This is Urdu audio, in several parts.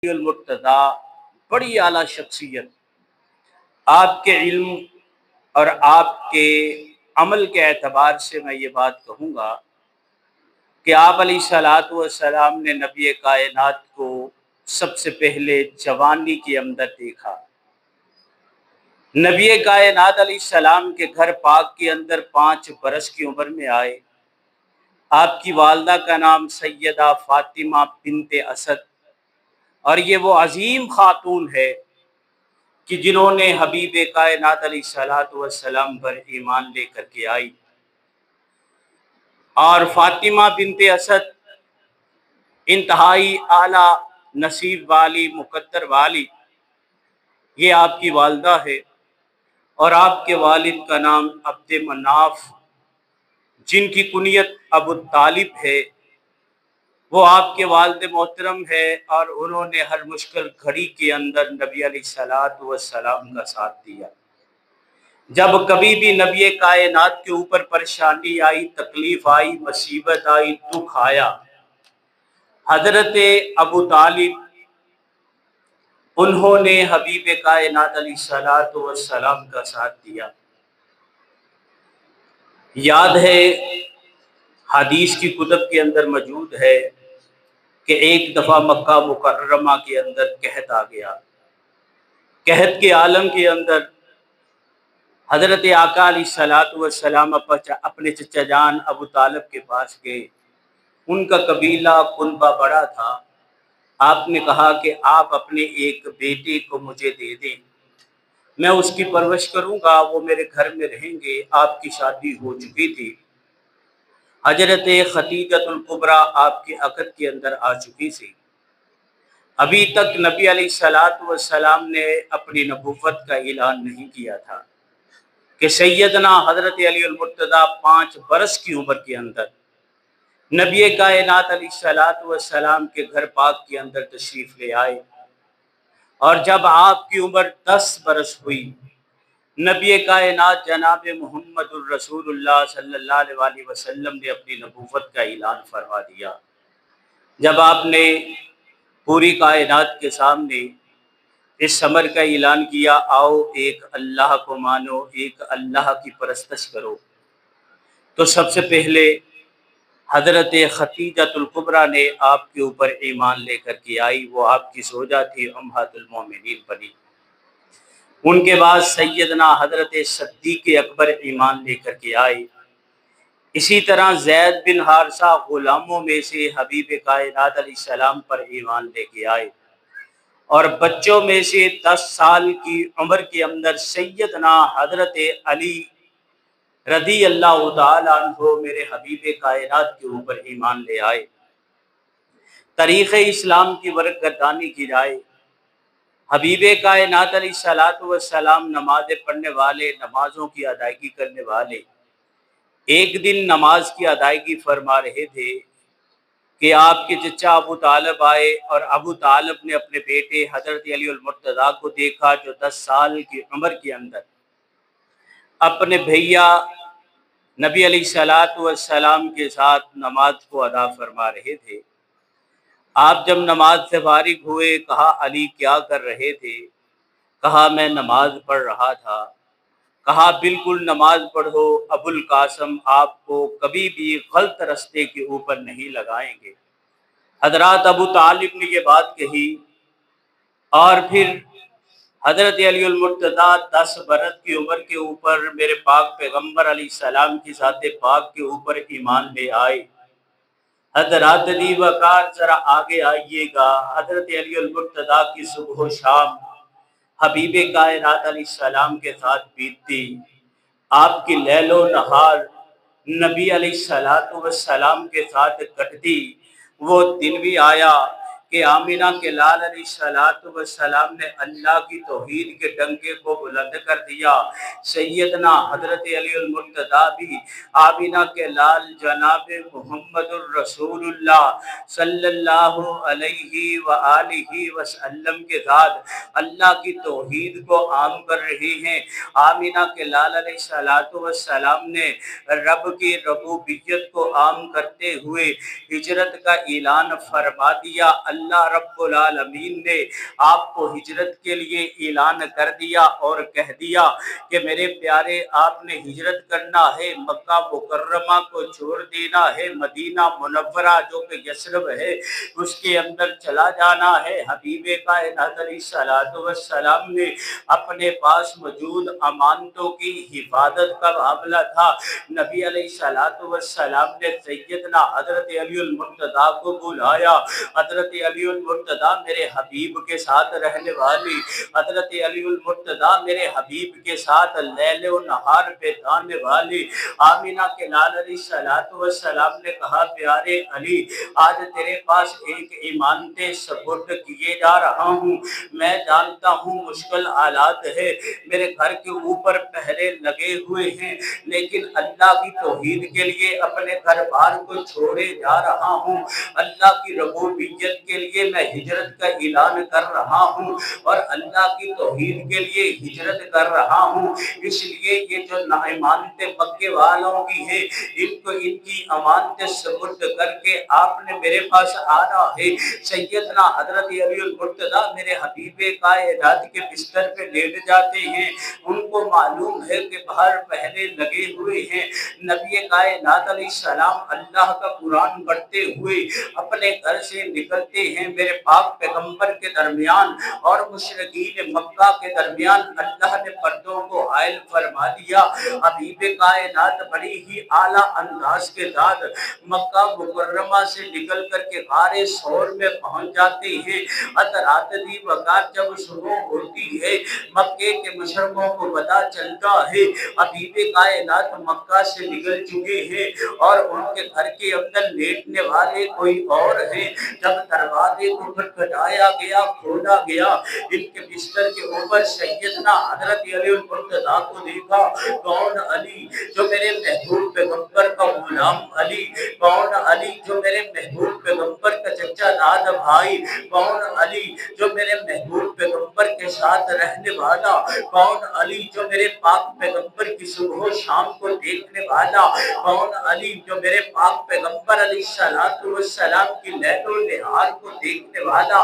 المرتضیٰ بڑی اعلیٰ شخصیت، آپ کے علم اور آپ کے عمل کے اعتبار سے میں یہ بات کہوں گا کہ آپ علیہ الصلوۃ والسلام نے نبی کائنات کو سب سے پہلے جوانی کے اندر دیکھا۔ نبی کائنات علیہ السلام کے گھر پاک کے اندر 5 برس کی عمر میں آئے۔ آپ کی والدہ کا نام سیدہ فاطمہ بنت اسد، اور یہ وہ عظیم خاتون ہے کہ جنہوں نے حبیب کائنات علیہ الصلوۃ والسلام پر ایمان لے کر کے آئی۔ اور فاطمہ بنت اسد انتہائی اعلیٰ نصیب والی، مقدر والی، یہ آپ کی والدہ ہے۔ اور آپ کے والد کا نام عبد مناف، جن کی کنیت ابو طالب ہے، وہ آپ کے والد محترم ہے، اور انہوں نے ہر مشکل گھڑی کے اندر نبی علیہ الصلوۃ والسلام کا ساتھ دیا۔ جب کبھی بھی نبی کائنات کے اوپر پریشانی آئی، تکلیف آئی، مصیبت آئی، دکھ آیا، حضرت ابو طالب انہوں نے حبیب کائنات علیہ الصلوۃ والسلام کا ساتھ دیا۔ یاد ہے، حدیث کی کتب کے اندر موجود ہے کہ ایک دفعہ مکہ مکرمہ کے اندر قحط آ گیا۔ قحط کے عالم کے اندر حضرت آقا علیہ الصلوۃ والسلام اپنے چچا جان ابو طالب کے پاس گئے۔ ان کا قبیلہ کنبہ بڑا تھا۔ آپ نے کہا کہ آپ اپنے ایک بیٹے کو مجھے دے دیں، میں اس کی پرورش کروں گا، وہ میرے گھر میں رہیں گے۔ آپ کی شادی ہو چکی تھی۔ حضرت خدیجۃ الکبریٰ آپ کے عقد کے اندر آ چکی تھی۔ ابھی تک نبی علیہ الصلوۃ والسلام نے اپنی نبوت کا اعلان نہیں کیا تھا کہ سیدنا حضرت علی المرتضیٰ 5 برس کی عمر کے اندر نبی کائنات علیہ الصلوۃ والسلام کے گھر پاک کے اندر تشریف لے آئے۔ اور جب آپ کی عمر 10 برس ہوئی، نبی کائنات جناب محمد الرسول اللہ صلی اللہ علیہ وسلم نے اپنی نبوت کا اعلان فرما دیا۔ جب آپ نے پوری کائنات کے سامنے اس امر کا اعلان کیا، آؤ ایک اللہ کو مانو، ایک اللہ کی پرستش کرو، تو سب سے پہلے حضرت خدیجۃ الکبریٰ نے آپ کے اوپر ایمان لے کر کے آئی۔ وہ آپ کی زوجہ تھی، امہات المومنین بنی۔ ان کے بعد سیدنا حضرت صدیق اکبر ایمان لے کر کے آئے۔ اسی طرح زید بن حارثہ غلاموں میں سے حبیب کائنات علیہ السلام پر ایمان لے کے آئے۔ اور بچوں میں سے 10 سال کی عمر کے اندر سیدنا حضرت علی رضی اللہ تعالیٰ عنہ میرے حبیب کائنات کے اوپر ایمان لے آئے۔ تاریخ اسلام کی ورقگردانی کی جائے، حبیب کائنات علیہ الصلوۃ والسلام نمازیں پڑھنے والے، نمازوں کی ادائیگی کرنے والے، ایک دن نماز کی ادائیگی فرما رہے تھے کہ آپ کے چچا ابو طالب آئے، اور ابو طالب نے اپنے بیٹے حضرت علی المرتضیٰ کو دیکھا جو 10 سال کی عمر کے اندر اپنے بھیا نبی علیہ الصلوۃ والسلام کے ساتھ نماز کو ادا فرما رہے تھے۔ آپ جب نماز سے فارغ ہوئے، کہا علی کیا کر رہے تھے؟ کہا میں نماز پڑھ رہا تھا۔ کہا بالکل نماز پڑھو، ابو القاسم آپ کو کبھی بھی غلط رستے کے اوپر نہیں لگائیں گے۔ حضرات ابو طالب نے یہ بات کہی، اور پھر حضرت علی المرتضیٰ 10 برس کی عمر کے اوپر میرے پاک پیغمبر علیہ السلام کی ذات پاک کے اوپر ایمان لے آئے۔ حضرات علی وقار ذرا آگے آئیے گا۔ حضرت علی المرتضیٰ کی صبح و شام حبیب کائنات علیہ السلام کے ساتھ بیتتی، آپ کی لیل و نہار نبی علیہ الصلوۃ والسلام کے ساتھ کٹتی۔ وہ دن بھی آیا کہ آمینہ کے لال علیہ الصلوۃ والسلام نے اللہ کی توحید کے ڈنکے کو بلند کر دیا۔ سیدنا حضرت علی المرتضیٰ بھی آمینہ کے لال جناب محمد الرسول اللہ صلی اللہ علیہ وآلہ وسلم کے ساتھ اللہ کی توحید کو عام کر رہے ہیں۔ آمینہ کے لال علیہ الصلوۃ والسلام نے رب کی ربوبیت کو عام کرتے ہوئے ہجرت کا اعلان فرما دیا۔ اللہ رب العالمین نے آپ کو ہجرت کے لیے اعلان کر دیا اور کہہ دیا کہ میرے پیارے آپ نے ہجرت کرنا ہے، مکہ مکرمہ کو چھوڑ دینا ہے، مدینہ منورہ جو کہ یثرب ہے اس کے اندر چلا جانا ہے۔ حبیب کائنات علیہ الصلوۃ والسلام نے اپنے پاس موجود امانتوں کی حفاظت کا معاملہ تھا۔ نبی علیہ الصلوۃ والسلام نے سیدنا حضرت علی المرتضیٰ کو بلایا۔ حضرت علی المرتضیٰ میرے حبیب کے ساتھ رہنے والی، حضرت علی المرتضیٰ میرے حبیب کے ساتھ لیل و نہار بتانے والی آمینہ کے لال علیہ الصلوۃ والسلام نے کہا پیارے علی آج تیرے پاس ایک ایمانتیں سپرد کیے جا رہا ہوں، میں جانتا ہوں مشکل حالات ہے، میرے گھر کے اوپر پہرے لگے ہوئے ہیں، لیکن اللہ کی توحید کے لیے اپنے گھر بار کو چھوڑے جا رہا ہوں، اللہ کی ربوبیت کے لیے میں ہجرت کا اعلان کر رہا ہوں اور اللہ کی توحید کے لیے ہجرت کر رہا ہوں، اس لیے یہ جو امانتیں مکے والوں کی ہیں ان کی امانتیں سپرد کر کے آپ نے میرے پاس آنا ہے۔ سیدنا حضرت علی المرتضیٰ میرے حبیب کائنات کے بستر پہ لیٹ جاتے ہیں، ان کو معلوم ہے کہ باہر پہرے لگے ہوئے ہیں۔ نبی کائنات علیہ السلام اللہ کا قرآن پڑھتے ہوئے اپنے گھر سے نکلتے ہیں، میرے پاک پیغمبر کے درمیان اور مشرکین مکہ کے درمیان اللہ نے پردوں کو حائل فرما دیا۔ حبیب کائنات بڑی ہی اعلیٰ انداز کے ساتھ مکہ مکرمہ سے نکل کر کے غار ثور میں پہنچ جاتے ہیں۔ رات دی وقت جب شروع ہوتی ہے مکے کے مشرقوں کو پتا چلتا ہے حبیب کائنات مکہ سے نکل چکے ہیں اور ان کے گھر کے اندر لیٹنے والے کوئی اور ہیں۔ جب دروازے کو کھٹکھٹایا گیا، کھولا گیا، ان کے بستر کے اوپر سیدنا حضرت علی المرتضیٰ کو دیکھا۔ کون علی؟ جو میرے محبوب پیغمبر کا غلام علی۔ کون علی؟ جو میرے محبوب پیغمبر کا چچا داد بھائی۔ کون علی؟ جو میرے محبوب پیغمبر کے ساتھ رہنے والا۔ کون علی؟ جو میرے پاک پیغمبر کی صبح و شام کو دیکھنے والا۔ کون علی؟ جو میرے پاک پیغمبر علیہ الصلوۃ والسلام کی لیل و نہار کو دیکھنے والا۔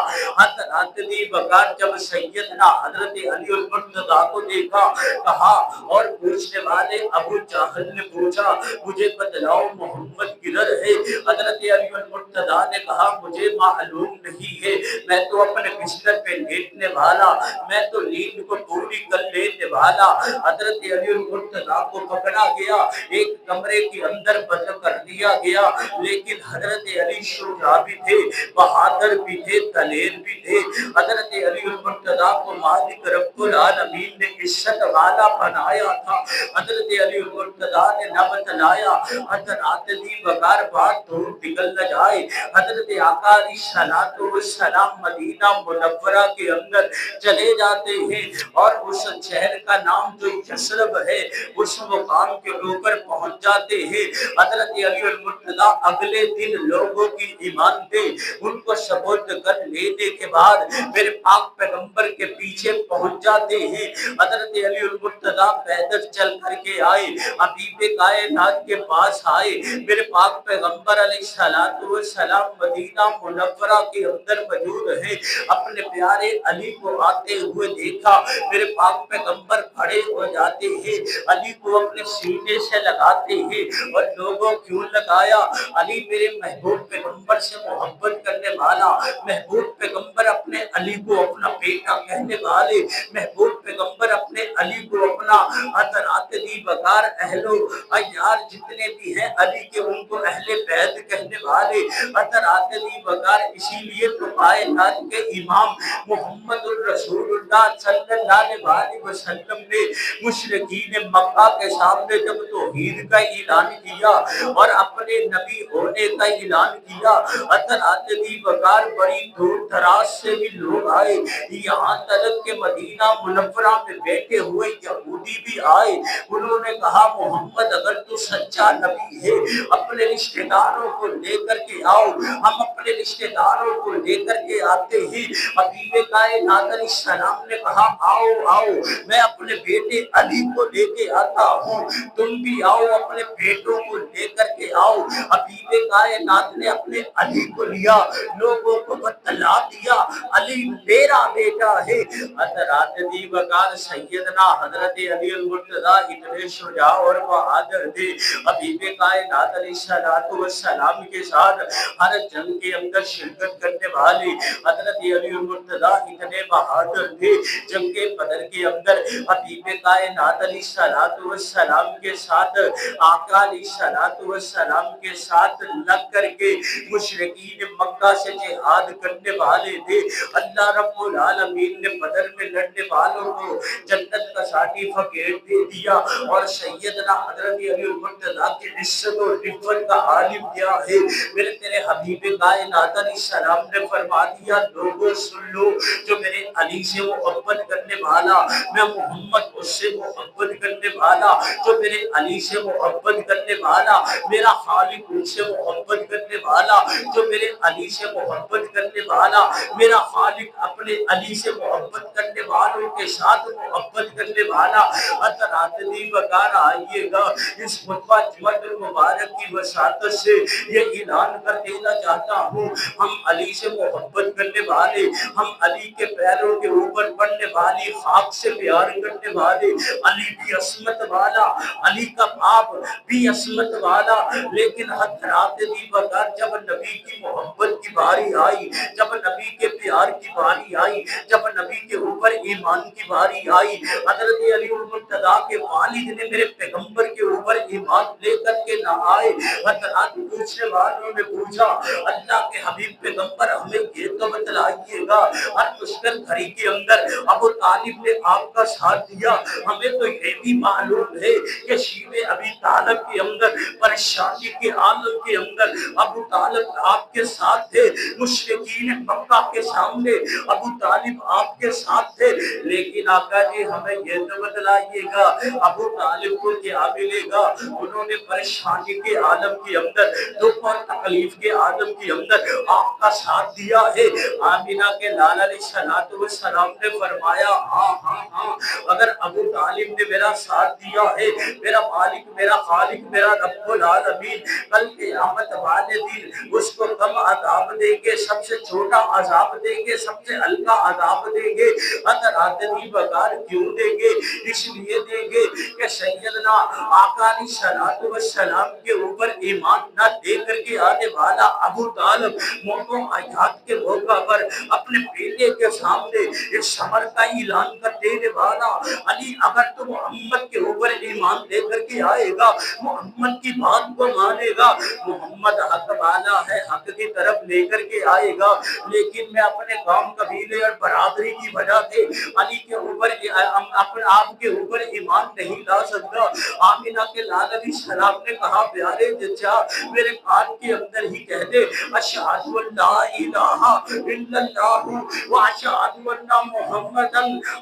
رات دی وقت جب سیدنا حضرت علی المرتضیٰ کو دیکھا، کہا اور پوچھنے والے ابو جہل نے پوچھا مجھے بتلاؤ محمد کدھر ہے؟ حضرت علی المرتضیٰ نے کہا مجھے معلوم نہیں ہے، میں تو اپنے بستر پہ لیٹنے والا، میں تو نیند کو پوری کر لینے والا۔ حضرت علی المرتضیٰ کو پکڑا گیا، ایک کمرے کے اندر بند کر دیا گیا، لیکن حضرت علی شجاع بھی تھے، بہادر بھی تھے، دلیر بھی تھے۔ حضرت علی المرتضیٰ کو مالک رب العالمین نے عزت والا بنایا تھا۔ حضرت علی المرتضیٰ نے نہ بتلایا حضرات دی بغیر بات دور نکل نہ جائے۔ حضرت آقا علیہ الصلوۃ والسلام مدینہ منورہ کے اندر چلے جاتے ہیں اور اس شہر کا نام جو یثرب ہے اس مقام کے اوپر پہنچ جاتے ہیں۔ حضرت علی المرتضیٰ اگلے دن لوگوں کی ایمانتیں ان کو سپرد کر لینے کے بعد میرے پاک پیغمبر کے پیچھے پہنچ جاتے ہیں۔ حضرت علی المرتضیٰ پیدل چل کر کے آئے، حبیب کائنات کے پاس آئے، میرے پاک پیغمبر علیہ الصلوۃ والسلام مدینہ منورہ کے اندر موجود ہیں، اپنے پیارے علی کو آتے ہوئے دیکھا، میرے پاک پیغمبر کھڑے ہو جاتے ہیں، علی کو اپنے سینے سے لگاتے ہیں اور لوگوں کیوں لگایا؟ علی میرے محبوب پیغمبر سے محبت کرنے والا، محبوب پیغمبر اپنے علی کو اپنا بیٹا کہنے والے، محبوب پیغمبر اپنے علی کو اپنا حضرات دی بغار اہلو عیار جتنے بھی ہیں علی کے ان کو اہل بیت کہنے والے حضرات دی بغار، اسی لیے تو کائنات کے امام محمد الرسول اللہ صلی اللہ علیہ وسلم نے مشرکین مکہ کے سامنے جب توحید کا اعلان کیا اور اپنے نبی ہونے کا اعلان کیا، حضرات دی بغار بڑی دور دراز سے بھی لوگ آئے، یہاں یہاں تک کہ مدینہ منورہ میں بیٹھے ہوئے یہودی بھی آئے، انہوں نے کہا محمد اگر تو سچا نبی ہے اپنے رشتہ داروں کو لے کر کے آؤ۔ ہم اپنے رشتہ داروں کو لے کر کے آتے ہی حبیب کائنات علیہ السلام نے کہا آؤ آؤ، میں اپنے بیٹے علی کو لے کے آتا ہوں، تم بھی آؤ اپنے بیٹوں کو لے کر کے آؤ۔ حبیب کائنات نے اپنے علی کو لیا، لوگوں کو بتلا دیا علی میرا بیٹا ہے۔ حضرات دی وقار سیدنا حضرت علی المرتضیٰ اتنے شجاع اور بہادر تھے، حبیب کائنات علیہ السلام کے ساتھ ہر جنگ کے اندر شرکت کرنے والے حضرت علی المرتضیٰ اتنے بہادر تھے۔ جنگ بدر کے اندر حبیب کائنات علیہ السلام کے ساتھ آقا علیہ السلام کے ساتھ لگ کر کے مشرکین مکہ سے جہاد کرنے والے تھے۔ اللہ رب العالمین نے بدر میں لڑنے والوں کو جنت کا سرٹیفکیٹ دے دیا، اور سیدنا حضرت علی المرتضیٰ کی عزت اور رفعت کا عالم کیا ہے۔ میرے تیرے حبیب کائنات علیہ السلام نے فرما دیا لوگوں سن لو، جو میرے علی سے محبت کرنے والا، میں محمد اس سے محبت کرنے والا، جو میرے علی سے محبت کرنے والا، میرا خالق ان سے محبت کرنے والا، جو میرے علی سے محبت کرنے والا، میرا خالق اپنے علی سے محبت کرنے والوں کے ساتھ محبت کرنے والا۔ حضرات دی وقار آئیے گا، اس خطبہ جمعۃ المبارک کی وساطت سے یہ اعلان کر دینا چاہتا ہوں، ہم علی سے محبت کرنے والے، ہم علی کے پیروں کے اوپر پڑنے والی خاک سے پیار کرنے والے، علی بھی عصمت والا، علی کا باپ بھی عصمت والا، لیکن حضرات دی وقار جب نبی کی محبت کی باری آئی، جب نبی کے پیار کی باری آئی، جب نبی کے اوپر ایمان کی باری آئی، حضرت علی المرتضیٰ کے والد نے میرے پیغمبر کے اوپر ایمان لے کر کے نہ آئے۔ حضرات پوچھنے والوں نے پوچھا اللہ کے حبیب پیغمبر ہمیں یہ تو بتلائیے گا، ہر مشکل گھڑی کے اندر ابو طالب نے آپ کا ساتھ دیا، ہمیں تو یہ بھی معلوم ہے کہ شیب ابی طالب کے اندر پریشانی کے عالم کے اندر ابو طالب آپ کے ساتھ تھے، مشرکین مکہ کے سامنے ابو طالب آپ کے ساتھ تھے، لیکن آقا جی ہمیں یہ تو بتلائیے گا ابو طالب کو کیا ملے گا؟ انہوں نے پریشانی کے عالم کے اندر، دکھ اور تکلیف کے عالم کے اندر آپ کا ساتھ دیا ہے۔ آمینہ کے لال علیہ السلام نے فرمایا ہاں ہاں ہاں، اگر ابو طالب نے میرا ساتھ دیا ہے، میرا مالک، میرا خالق، میرا رب العالمین کل قیامت والے دن اس کو کم عذاب دیں گے، سب سے چھوٹا عذاب دیں گے، سب سے ہلکا عذاب دیں گے۔ حضرات دی وقار کیوں دیں گے؟ اس لیے دیں گے کہ سیدنا آقا علیہ السلام کے اوپر ایمان نہ دے کر کے آنے والا ابو طالب موت و حیات کے موقع پر اپنے بیٹے کے سامنے ایک صبر کا اعلان کر دینے والا، علی اگر تو محمد کے اوپر ایمان لے کر کے آئے گا، محمد کی بات کو مانے گا، محمد حق والا ہے، حق کی طرف لے کر کے آئے گا، لیکن میں اپنے قوم قبیلے اور برادری کی وجہ سے علی کے اوپر اپنے آپ کے اوپر ایمان نہیں لا سکتا۔ آمینہ کے لال علیہ السلام نے کہا پیارے چچا میرے کان کے اندر ہی کہہ دے اشہد ان لا الہ الا اللہ و اشہد ان محمدا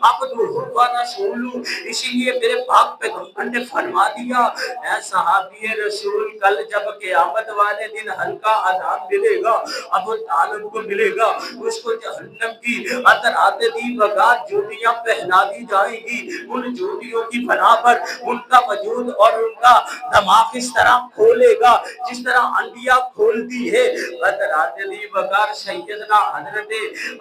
عبدہ و رسولہ۔ اسی لیے میرے پاک پیغمبر نے فرما دیا اے صحابی رسول، کل جب قیامت والے دن ہلکا عذاب ملے گا ابو طالب کو ملے گا، اس کو جہنم کی حضرات دی وقار جوتیاں پہنا دی جائیں گی، ان جوتیوں کی بنا پر ان کا وجود اور ان کا دماغ اس طرح کھولے گا جس طرح انڈیا کھولتی ہے۔ حضرات دی وقار سیدنا حضرت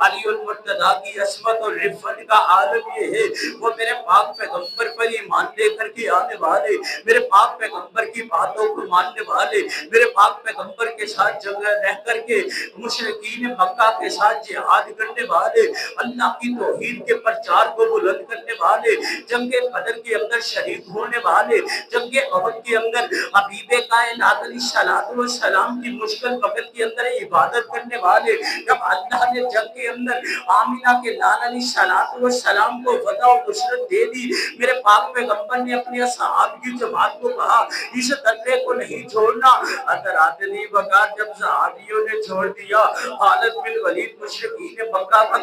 علی المرتضیٰ کی عصمت اور رفعت کا عالم یہ ہے، وہ میرے پاک پیغمبر پر ایمان لے کر کے آنے والے، میرے پاک پیغمبر کی باتوں کو ماننے والے، میرے پاک پیغمبر کے ساتھ جگہ رہ کر کے مشرکین مکہ کے ساتھ جہاد کرنے والے، اللہ کی توحید کے پرچار کو بلند کرنے والے، جنگ بدر کے اندر شریک ہونے والے، جنگ احد کے اندر حبیب کائنات علیہ السلام کی مشکل وقت کے اندر عبادت کرنے والے، جب اللہ نے جنگ کے اندر آمینہ کے لال علیہ السلام کو فتح و نصرت دے دی، میرے پاک پیغمبر نے اپنے صحابہ کی جماعت کو کہا اس طرح کو نہیں چھوڑنا۔ حضرات دی وقار جب صحابیوں نے چھوڑ دیا، خالد بن ولید مشرکین مکہ کا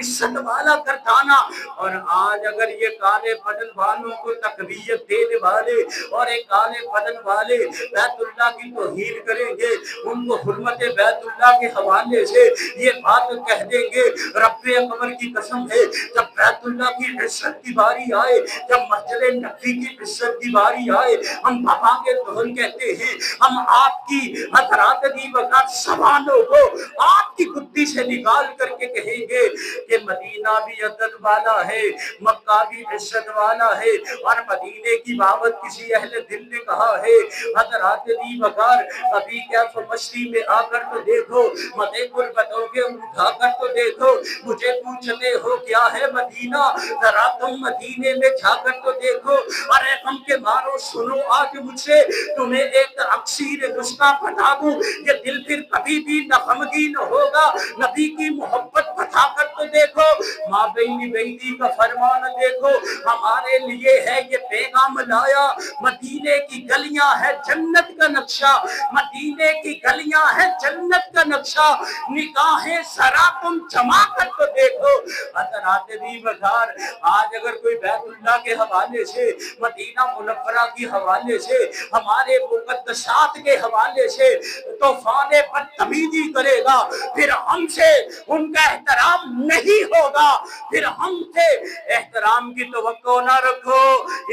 عزت والا گردانا، اور آج اگر یہ کالے بدن والوں کو تقویت دینے والے اور ایک کالے بدن والے بیت اللہ کی توہین کریں گے، ان کو حرمت بیت اللہ کے حوالے سے یہ بات کہہ دیں گے، رب اکبر کی قسم ہے جب بیت اللہ کی عزت کی باری آئے، جب مسجد نبوی کی عزت کی باری آئے، ہم بابا کے دہن کہتے ہیں، ہم آپ کی حضرات دی وقت سوالوں کو آپ کی گدی سے نکال کر کے کہیں گے کہ مدینہ بھی عزت والا ہے، مکہ بھی عزت والا ہے، اور مدینے کی بابت کسی اہل دل نے کہا ہے حضرات دی وقار ابھی کیف مشتی میں آ کر تو دیکھو، مدے قربتوں کے اٹھا کر تو دیکھو، مجھے پوچھتے ہو کیا ہے مدینہ، ذرا تم مدینے میں جا کر تو دیکھو، ارے غم کے مارو سنو آج مجھ سے تمہیں ایک اکسیر نسخہ بتا دوں، یہ دل پھر کبھی بھی نہ غمگین ہوگا، نبی کی محبت بتا کر تو دیکھو، ماں بینی بیٹی کا فرمان دیکھو، ہمارے لیے ہے یہ پیغام لایا، مدینے کی گلیاں ہے جنت کا نقشہ، مدینے کی گلیاں ہے جنت کا نقشہ، نگاہیں ذرا تم جما کر تو دیکھو۔ حضرات دی وقار آج اگر کوئی بیت اللہ کے حوالے سے، مدینہ منورہ کی حوالے سے، ہمارے مقدسات کے حوالے سے طوفان بدتمیزی کرے گا، پھر ہم سے ان کا احترام نہیں ہوگا، پھر ہم سے احترام کی توقع نہ رکھو،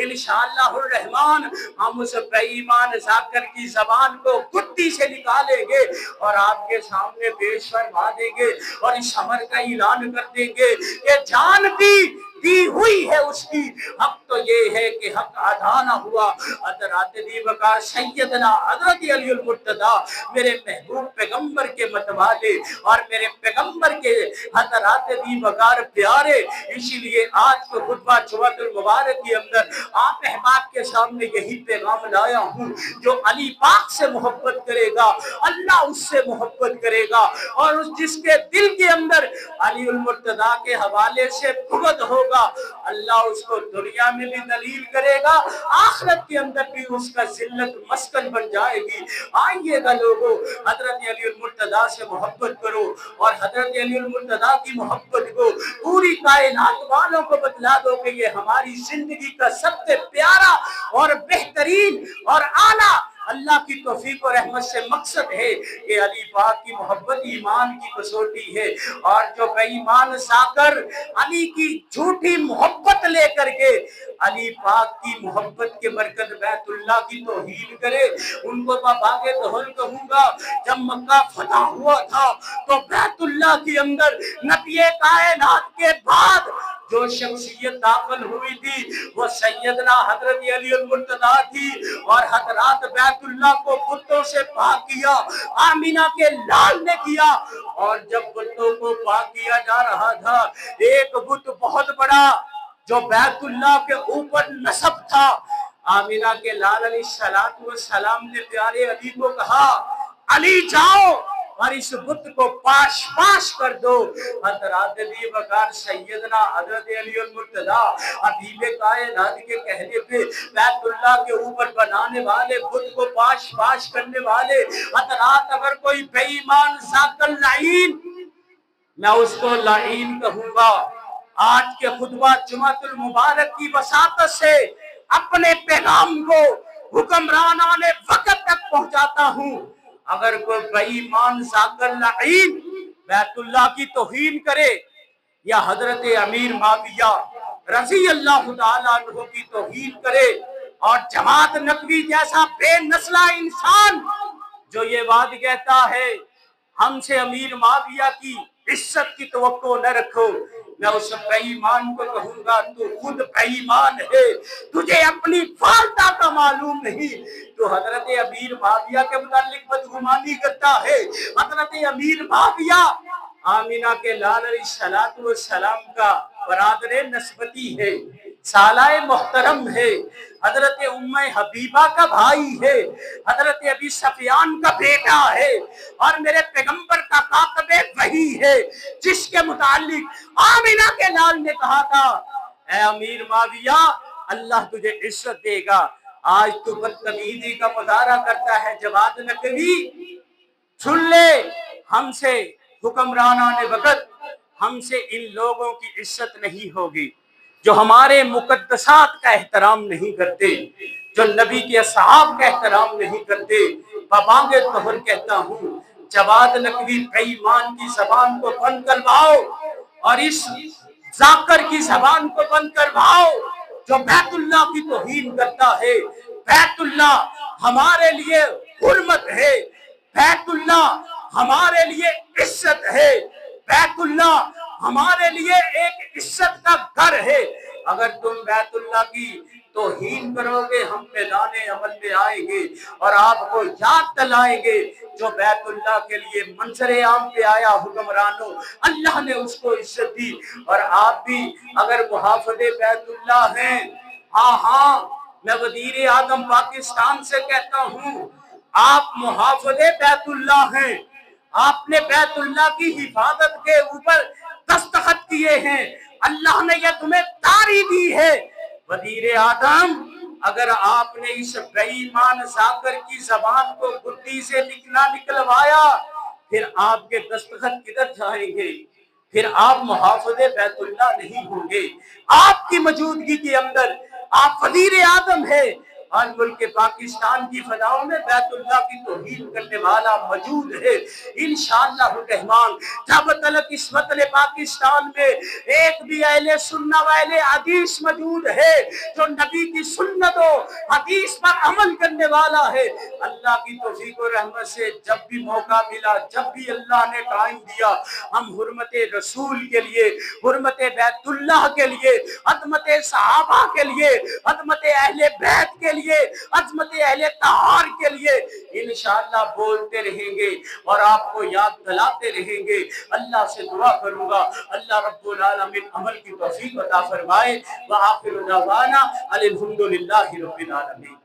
انشاءاللہ الرحمن ہم اس بے ایمان ذاکر کی زبان کو گدی سے نکالیں گے اور آپ کے سامنے پیش فرما دیں گے اور اس امر کا اعلان کر دیں گے کہ جان دی ہوئی ہے اس کی، اب تو یہ ہے کہ حق ادا نہ ہوا۔ حضرات دی وقار سیدنا حضرت علی المرتضیٰ میرے محبوب پیغمبر کے متوالے اور میرے پیغمبر کے حضرات دی وقار پیارے، اسی لیے آج کو خطبہ جمعۃ المبارک کے اندر آپ احباب کے سامنے یہی پیغام لایا ہوں، جو علی پاک سے محبت کرے گا اللہ اس سے محبت کرے گا، اور جس کے دل کے اندر علی المرتضیٰ کے حوالے سے بغض ہوگا اللہ اس کو دنیا میں بھی ذلیل کرے گا، آخرت کے اندر بھی اس کا ذلت مسکن بن جائے گی۔ آئیے گا لوگوں، حضرت علی المرتضیٰ سے محبت کرو اور حضرت علی المرتضیٰ کی محبت کو پوری کائنات والوں کو بتلا دو کہ یہ ہماری زندگی کا سب سے پیارا اور بہترین اور اعلیٰ اللہ کی توفیق و رحمت سے مقصد ہے کہ علی پاک کی محبت ایمان کی کسوٹی ہے، اور جو بے ایمان ساکر علی کی جھوٹی محبت لے کر کے علی پاک کی محبت کے مرکز بیت اللہ کی توہین کرے، ان کو باغ دہل کہوں گا۔ جب مکہ فتح ہوا تھا تو بیت اللہ کے اندر نبی کائنات کے بعد جو شخصیت داخل ہوئی تھی وہ سیدنا حضرت علی المرتضیٰ تھی، اور حضرات بیت اللہ کو بتوں سے پاک کیا آمینہ کے لال نے کیا، اور جب بتوں کو پاک کیا جا رہا تھا ایک بت بہت بڑا جو بیت اللہ کے اوپر نصب تھا، آمینہ کے لال علیہ السلام نے پیارے علی کو کہا علی جاؤ اور اس بت کو پاش پاش کر دو۔ حضرات دی وقار سیدنا حضرت علی المرتضیٰ حبیب کائنات کے کہنے پہ بیت اللہ کے اوپر بنانے والے بت کو پاش پاش کرنے والے حضرات، اگر کوئی بے ایمان ذاکر لعین، میں اس کو لعین کہوں گا۔ آج کے خطبہ جمعۃ المبارک کی وساطت سے اپنے پیغام کو حکمرانان وقت تک پہنچاتا ہوں، اگر کوئی بے ایمان ذاکر لعین بیت اللہ کی توہین کرے یا حضرت امیر معاویہ رضی اللہ تعالیٰ عنہ کی توہین کرے، اور جماعت نبوی جیسا بے نسلہ انسان جو یہ بات کہتا ہے ہم سے امیر معاویہ کی عزت کی توقع نہ رکھو، میں اس بے ایمان کو کہوں گا تو خود بے ایمان ہے، تجھے اپنی والدہ کا معلوم نہیں، تو حضرت امیر معاویہ کے متعلق بدگمانی کرتا ہے۔ حضرت امیر معاویہ آمینہ کے لال علیہ السلام کا برادر نسبتی ہے، سالہ محترم ہے، حضرت ام حبیبہ کا بھائی ہے، حضرت ابی سفیان کا بیٹا ہے، اور میرے پیغمبر کا کاتب وحی ہے، جس کے متعلق آمینہ کے لال نے کہا تھا اے امیر معاویہ اللہ تجھے عزت دے گا، آج تو بدتمیزی کا مظاہرہ کرتا ہے، جواد نقوی سن لے، ہم سے حکمرانان وقت ہم سے ان لوگوں کی عزت نہیں ہوگی جو ہمارے مقدسات کا احترام نہیں کرتے، جو نبی کے اصحاب کا احترام نہیں کرتے۔ بابانگ طہر کہتا ہوں، جواد نقوی ایمان کی زبان کو بند کرواؤ اور اس ذاکر کی زبان کو بند کرواؤ جو بیت اللہ کی توہین کرتا ہے۔ بیت اللہ ہمارے لیے حرمت ہے، بیت اللہ ہمارے لیے عزت ہے، بیت اللہ ہمارے لیے ایک عزت کا گھر ہے۔ اگر تم بیت اللہ کی توہین کرو گے، ہم میدان عمل میں آئیں گے اور آپ کو یاد دلائیں گے جو بیت اللہ کے لیے منظر عام پہ آیا حکمرانوں، اللہ نے اس کو عزت دی۔ اور آپ بھی اگر محافظ بیت اللہ ہیں، ہاں میں وزیر اعظم پاکستان سے کہتا ہوں، آپ محافظ بیت اللہ ہیں، آپ نے بیت اللہ کی حفاظت کے اوپر دستخط کیے ہیں، اللہ نے یہ تمہیں تاری دی ہے۔ وزیر اعظم اگر آپ نے اس بے ایمان ذاکر کی زبان کو گدی سے نکلوایا، پھر آپ کے دستخط کدھر جائیں گے؟ پھر آپ محافظ بیت اللہ نہیں ہوں گے۔ آپ کی موجودگی کے اندر آپ وزیر اعظم ہیں اور ملک پاکستان کی فضاؤں میں بیت اللہ کی توہین کرنے والا موجود ہے۔ انشاءاللہ الرحمن جب تک اس وطن پاکستان میں ایک بھی اہل سنت و اہل حدیث موجود ہے جو نبی کی سنت و حدیث پر عمل کرنے والا ہے، اللہ کی توفیق و رحمت سے جب بھی موقع ملا، جب بھی اللہ نے ٹائم دیا، ہم حرمت رسول کے لیے، حرمت بیت اللہ کے لیے، عظمت صحابہ کے لیے، عظمت اہل بیت کے لیے، عظمت اہل طہار کے لیے انشاءاللہ بولتے رہیں گے اور آپ کو یاد دلاتے رہیں گے۔ اللہ سے دعا کروں گا اللہ رب العالمین عمل کی توفیق عطا فرمائے۔ وآخر دعوانا الحمدللہ رب العالمین۔